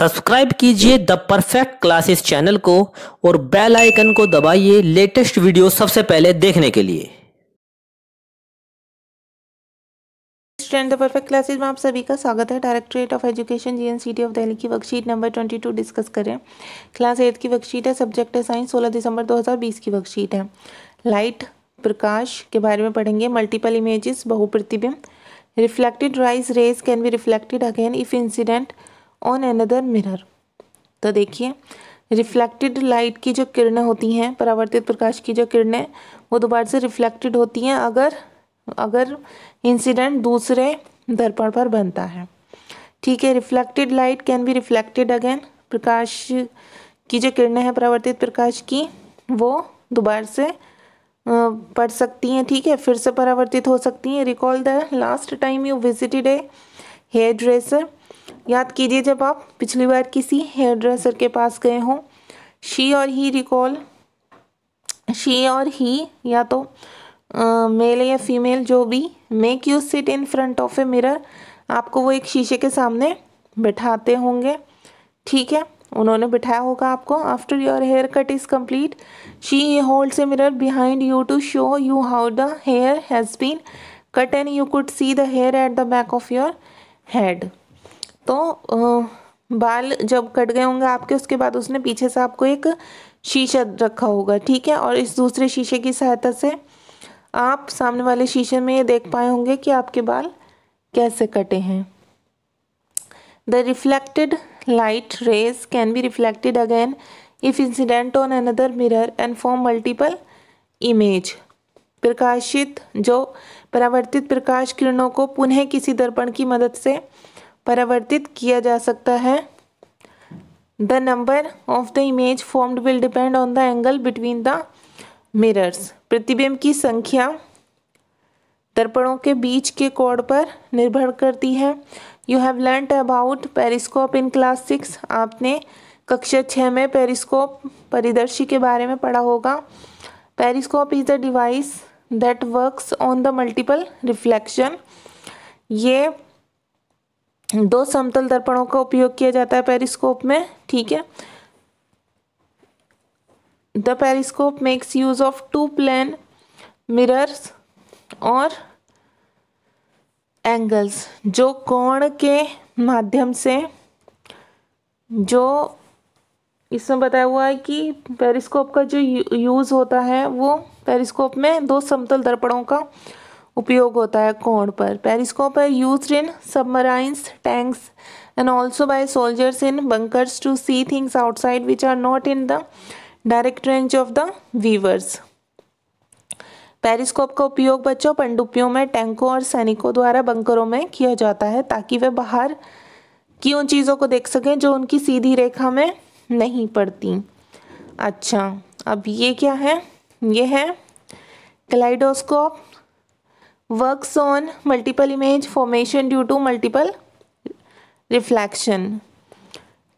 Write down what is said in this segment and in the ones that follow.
Subscribe कीजिए the perfect classes channel को और बेल आइकन को दबाइए लेटेस्ट वीडियो सबसे पहले देखने के लिए। स्टूडेंट द परफेक्ट क्लासेस में आप सभी का स्वागत है। Directorate of education GNCT of Delhi की वर्कशीट नंबर 22 डिस्कस करें। क्लास 8 की वर्कशीट है, सब्जेक्ट है साइंस, 16 दिसंबर 2020 की वर्कशीट है। लाइट प्रकाश के बारे में पढ़ेंगे। मल्टीपल इमेजेस बहुप्रतिबिंब। Reflected rise rays can be reflected again if incident on another mirror. तो देखिए, रिफ्लेक्टेड लाइट की जो किरणें होती हैं, परावर्तित प्रकाश की जो किरणें, वो दोबारा से रिफ्लेक्टेड होती हैं अगर इंसिडेंट दूसरे दर्पण पर बनता है। ठीक है, reflected light can be reflected again. प्रकाश की जो किरणें हैं परावर्तित प्रकाश की, वो दोबारा से पड़ सकती हैं। ठीक है, फिर से परावर्तित हो सकती हैं। Recall the last time you visited a hairdresser. याद कीजिए जब आप पिछली बार किसी हेयर ड्रेसर के पास गए हों। शी और ही या तो मेल या फीमेल जो भी, make you sit in front of a mirror. आपको वो एक शीशे के सामने बिठाते होंगे। ठीक है, उन्होंने बिठाया होगा आपको। After your haircut is complete she holds a mirror behind you to show you how the hair has been cut and you could see the hair at the back of your head. तो बाल जब cut गए होंगे आपके, उसके बाद उसने पीछे से आपको एक शीशा रखा होगा। ठीक है, और इस दूसरे शीशे की सहायता से आप सामने वाले शीशे में ये देख पाए होंगे कि आपके बाल कैसे कटे हैं। The reflected light rays can be reflected again if incident on another mirror and form multiple image. जो परावर्तित प्रकाश किरणों को पुनः किसी दर्पण की मदद से परावर्तित किया जा सकता है। The number of the image formed will depend on the angle between the mirrors. प्रतिबिंब की संख्या दर्पणों के बीच के कोण पर निर्भर करती है। You have learned about periscope in class 6। आपने कक्षा 6 में पेरिस्कोप परिदर्शी के बारे में पढ़ा होगा। Periscope is the device that works on the multiple reflection. ये दो समतल दर्पणों का उपयोग किया जाता है पेरिस्कोप में। ठीक है, the periscope makes use of two plane mirrors और एंगल्स। जो कोण के माध्यम से, जो इसमें बताया हुआ है कि पेरिस्कोप का जो यूज़ होता है, वो पेरिस्कोप में दो समतल दर्पणों का उपयोग होता है कोण पर। पेरिस्कोप है used in submarines, tanks and also by soldiers in bunkers to see things outside which are not in the direct range of the viewers. Periscope का उपयोग बच्चों पनडुब्बियों में, टैंकों और सैनिकों द्वारा बंकरों में किया जाता है ताकि वे बाहर की उन चीज़ों को देख सकें जो उनकी सीधी रेखा में नहीं पड़ती। अच्छा, अब ये क्या है? ये है kaleidoscope. Works on multiple image formation due to multiple reflection.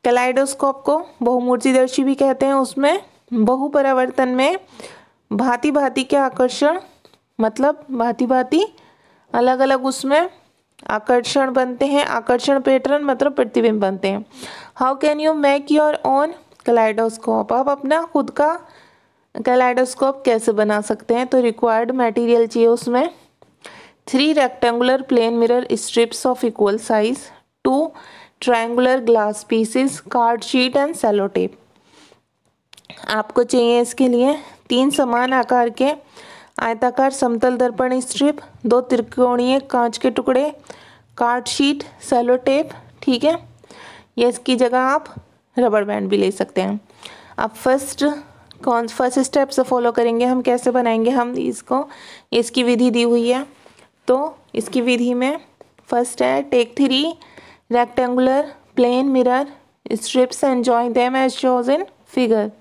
Kaleidoscope को बहुमूर्तिदर्शी भी कहते हैं। उसमें बहुपरावर्तन में भांति भांति के आकर्षण, मतलब भांति भांति अलग अलग उसमें आकर्षण बनते हैं। आकर्षण पैटर्न मतलब प्रतिबिंब बनते हैं। How can you make your own kaleidoscope. आप अपना खुद का कैलेडोस्कोप कैसे बना सकते हैं? तो रिक्वायर्ड मटेरियल चाहिए उसमें 3 rectangular plane mirror strips of equal size, 2 triangular glass pieces, card sheet and sellotape. आपको चाहिए इसके लिए 3 समान आकार के आयताकार समतल दर्पण स्ट्रिप, 2 त्रिकोणीय कांच के टुकड़े, कार्ड शीट, सेलो टेप। ठीक है, ये इसकी जगह आप रबर बैंड भी ले सकते हैं। अब फर्स्ट स्टेप से फॉलो करेंगे हम। कैसे बनाएंगे हम इसको? इसकी विधि दी हुई है। तो इसकी विधि में फर्स्ट है, take 3 rectangular plane mirror strips and join them as shows in figure.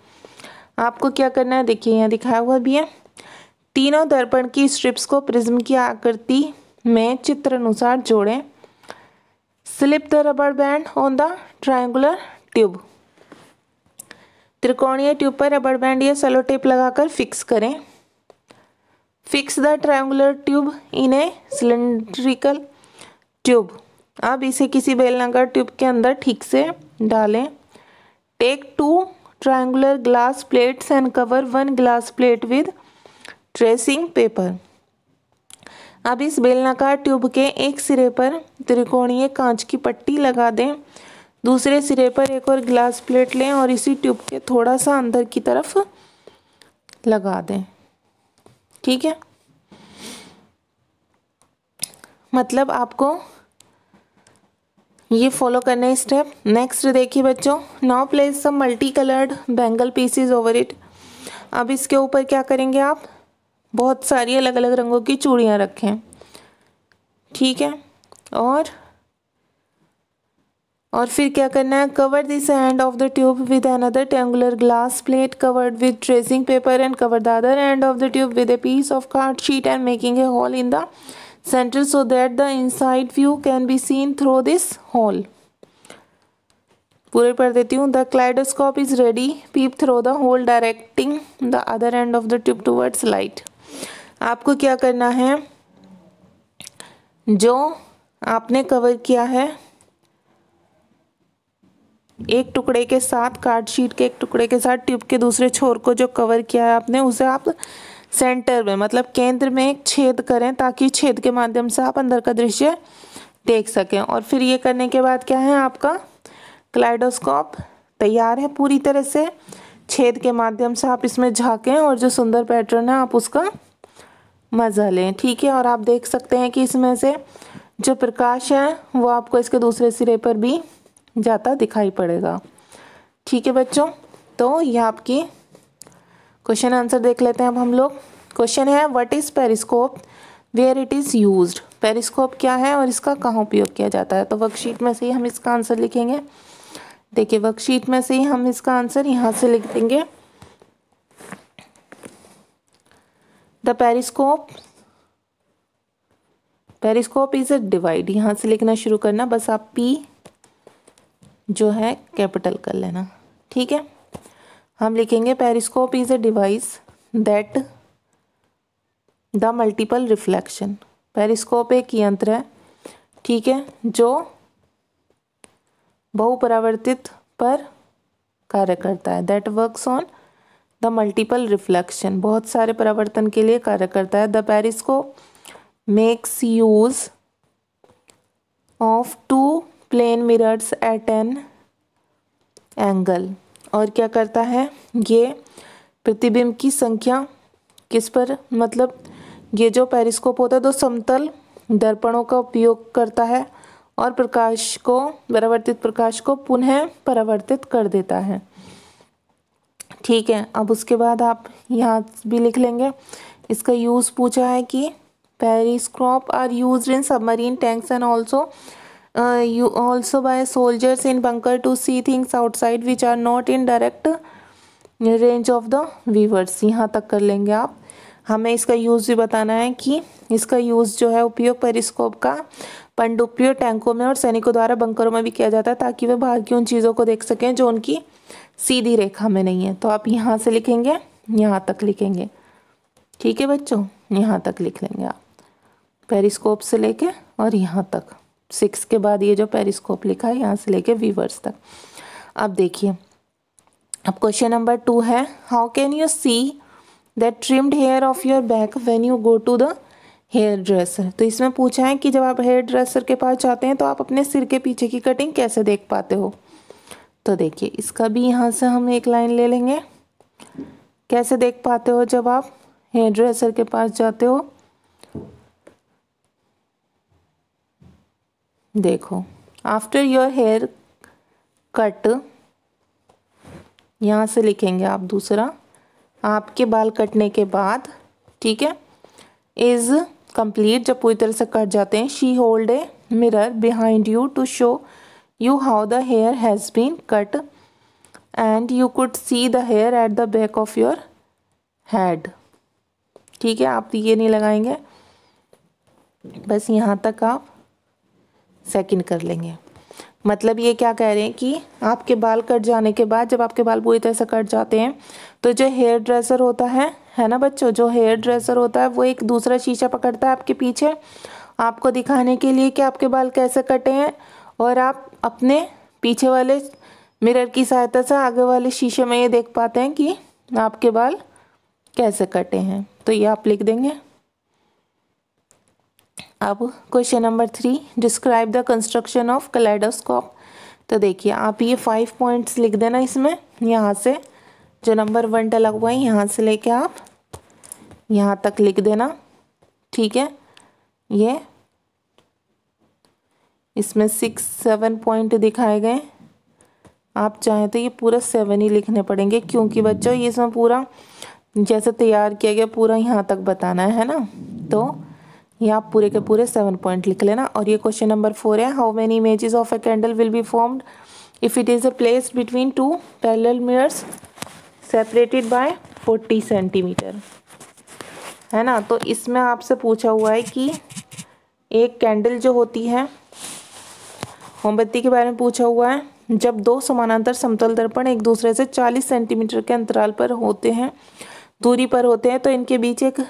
आपको क्या करना है, देखिए यहाँ दिखाया हुआ भी है। तीनों दर्पण की स्ट्रिप्स को प्रिज्म की आकृति में चित्र अनुसार जोड़ें। Slip the rubber band on the triangular tube. त्रिकोणीय ट्यूब पर रबर बैंड या सेलो टेप लगाकर फिक्स करें। Fix the triangular tube in A cylindrical tube. अब इसे किसी बेलनाकार ट्यूब के अंदर ठीक से डालें। Take 2 triangular glass plates and cover 1 glass plate with tracing paper. अब इस बेलनाकार ट्यूब के एक सिरे पर त्रिकोणीय कांच की पट्टी लगा दें, दूसरे सिरे पर एक और ग्लास प्लेट लें और इसी ट्यूब के थोड़ा सा अंदर की तरफ लगा दें। ठीक है, मतलब आपको ये फॉलो करने स्टेप। नेक्स्ट देखिए बच्चों, now place some multi coloured bangle pieces over it. अब इसके ऊपर क्या करेंगे आप, बहुत सारी अलग अलग रंगों की चूड़ियाँ रखें। ठीक है, और फिर क्या करना है, cover this end of the tube with another triangular glass plate covered with tracing paper and cover the other end of the tube with a piece of card sheet and making a hole in the center so that the inside view can be seen through this hole। पूरे पढ़ देती हूँ। The kaleidoscope is ready, peep through the hole directing the other end of the tube towards light। आपको क्या करना है, जो आपने कवर किया है एक टुकड़े के साथ, कार्ड शीट के एक टुकड़े के साथ ट्यूब के दूसरे छोर को जो कवर किया है आपने, उसे आप सेंटर में मतलब केंद्र में एक छेद करें ताकि छेद के माध्यम से आप अंदर का दृश्य देख सकें। और फिर ये करने के बाद क्या है, आपका कलाइडोस्कोप तैयार है पूरी तरह से। छेद के माध्यम से आप इसमें झांकें और जो सुंदर पैटर्न है आप उसका मज़ा लें। ठीक है, और आप देख सकते हैं कि इसमें से जो प्रकाश है वो आपको इसके दूसरे सिरे पर भी जाता दिखाई पड़ेगा। ठीक है बच्चों, तो ये आपकी क्वेश्चन आंसर देख लेते हैं अब हम लोग। क्वेश्चन है, what is periscope, where it is used. Periscope क्या है और इसका कहाँ उपयोग किया जाता है। तो वर्कशीट में से ही हम इसका आंसर लिखेंगे। देखिए, वर्कशीट में से ही हम इसका आंसर यहाँ से लिख देंगे। The periscope is a divide, यहाँ से लिखना शुरू करना, बस आप पी जो है कैपिटल कर लेना। ठीक है, हम लिखेंगे periscope is a device that the multiple reflection. Periscope एक यंत्र है, ठीक है, जो बहुपरावर्तित पर कार्य करता है। That works on the multiple reflection, बहुत सारे परावर्तन के लिए कार्य करता है। The periscope makes use of 2 plane mirrors at an angle. और क्या करता है, ये प्रतिबिंब की संख्या किस पर, मतलब ये जो पेरिस्कोप होता है तो समतल दर्पणों का उपयोग करता है और प्रकाश को, परावर्तित प्रकाश को पुनः परावर्तित कर देता है। ठीक है, अब उसके बाद आप यहाँ भी लिख लेंगे। इसका यूज़ पूछा है कि periscope are used in submarine tanks and also by soldiers in bunker to see things outside which are not in direct range of the viewers। यहाँ तक कर लेंगे आप। हमें इसका यूज़ भी बताना है कि इसका यूज़ जो है, उपयोग पेरिस्कोप का पनडुब्बियों, टैंकों में और सैनिकों द्वारा बंकरों में भी किया जाता है ताकि वे बाहर की उन चीज़ों को देख सकें जो उनकी सीधी रेखा में नहीं है। तो आप यहाँ से लिखेंगे, यहाँ तक लिखेंगे। ठीक है बच्चों, यहाँ तक लिख लेंगे आप, पेरिस्कोप से लेके और यहाँ तक। 6 के बाद ये जो पेरिस्कोप लिखा है यहाँ से लेके व्यूअर्स तक। अब देखिए, अब क्वेश्चन नंबर 2 है, how can you see that trimmed hair of your back when you go to the hairdresser. तो इसमें पूछा है कि जब आप हेयर ड्रेसर के पास जाते हैं तो आप अपने सिर के पीछे की कटिंग कैसे देख पाते हो। तो देखिए, इसका भी यहाँ से हम एक लाइन ले लेंगे। कैसे देख पाते हो जब आप हेयर ड्रेसर के पास जाते हो। देखो, आफ्टर योर हेयर कट, यहाँ से लिखेंगे आप दूसरा, आपके बाल कटने के बाद, ठीक है, इज कंप्लीट, जब पूरी तरह से कट जाते हैं। She hold a mirror behind you to show you how the hair has been cut and you could see the hair at the back of your head. ठीक है, आप ये नहीं लगाएंगे, बस यहाँ तक आप सेकंड कर लेंगे। मतलब ये क्या कह रहे हैं कि आपके बाल कट जाने के बाद, जब आपके बाल पूरी तरह से कट जाते हैं, तो जो हेयर ड्रेसर होता है ना बच्चों, जो हेयर ड्रेसर होता है वो एक दूसरा शीशा पकड़ता है आपके पीछे आपको दिखाने के लिए कि आपके बाल कैसे कटे हैं, और आप अपने पीछे वाले मिरर की सहायता से आगे वाले शीशे में ये देख पाते हैं कि आपके बाल कैसे कटे हैं। तो ये आप लिख देंगे। अब question number 3, describe the construction of kaleidoscope. तो देखिए आप ये 5 पॉइंट्स लिख देना इसमें, यहाँ से जो नंबर 1 डला हुआ है यहाँ से लेके आप यहाँ तक लिख देना, ठीक है। ये इसमें 6-7 पॉइंट दिखाए गए, आप चाहें तो ये पूरा 7 ही लिखने पड़ेंगे, क्योंकि बच्चों ये इसमें पूरा जैसे तैयार किया गया पूरा यहाँ तक बताना है ना। तो ये आप पूरे के पूरे 7 पॉइंट लिख लेना। और ये क्वेश्चन नंबर 4 है, how many images of a candle will be formed if it is a place between 2 parallel mirrors separated by 40 centimetre, है ना। तो इसमें आपसे पूछा हुआ है कि एक कैंडल जो होती है, मोमबत्ती के बारे में पूछा हुआ है, जब 2 समानांतर समतल दर्पण एक दूसरे से 40 सेंटीमीटर के अंतराल पर होते हैं, दूरी पर होते हैं, तो इनके बीच एक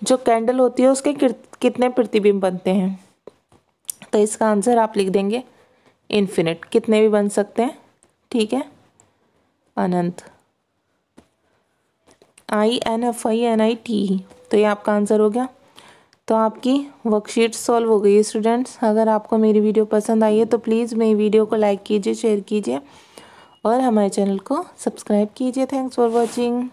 जो कैंडल होती है उसके कितने प्रतिबिंब बनते हैं। तो इसका आंसर आप लिख देंगे इन्फिनिट, कितने भी बन सकते हैं, ठीक है, अनंत, INFINIT। तो ये आपका आंसर हो गया। तो आपकी वर्कशीट सॉल्व हो गई है स्टूडेंट्स। अगर आपको मेरी वीडियो पसंद आई है तो प्लीज़ मेरी वीडियो को लाइक कीजिए, शेयर कीजिए और हमारे चैनल को सब्सक्राइब कीजिए। Thanks for watching.